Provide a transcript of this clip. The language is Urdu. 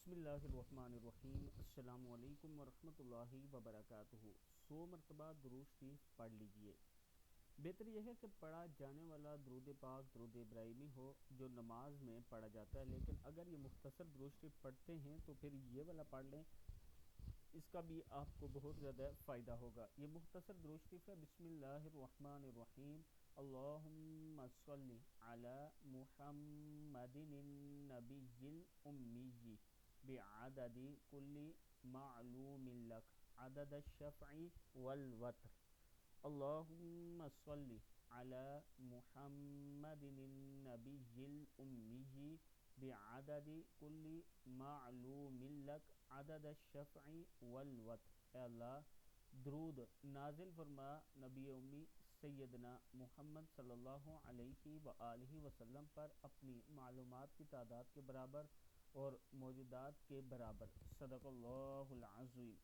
بسم اللہ الرحمن الرحیم۔ السلام علیکم ورحمۃ اللہ وبرکاتہ۔ 100 مرتبہ درود شریف پڑھ لیجئے۔ بہتر یہ ہے کہ پڑھا جانے والا درود پاک درود ابراہیمی ہو جو نماز میں پڑھا جاتا ہے، لیکن اگر یہ مختصر درود شریف پڑھتے ہیں تو پھر یہ والا پڑھ لیں، اس کا بھی آپ کو بہت زیادہ فائدہ ہوگا۔ یہ مختصر درود شریف ہے۔ بسم اللہ الرحمن الرحیم، اللہم صلی علی محمد النبی الامی بعدد کل معلوم لک عدد الشفع والوتر۔ اللہم صلی علی محمد النبی الامی بعدد کل معلوم لک عدد الشفع والوتر۔ اے اللہ، درود نازل فرما نبی امی سیدنا محمد صلی اللہ علیہ وآلہ وسلم پر اپنی معلومات کی تعداد کے برابر اور موجودات کے برابر۔ صدق اللہ العظیم۔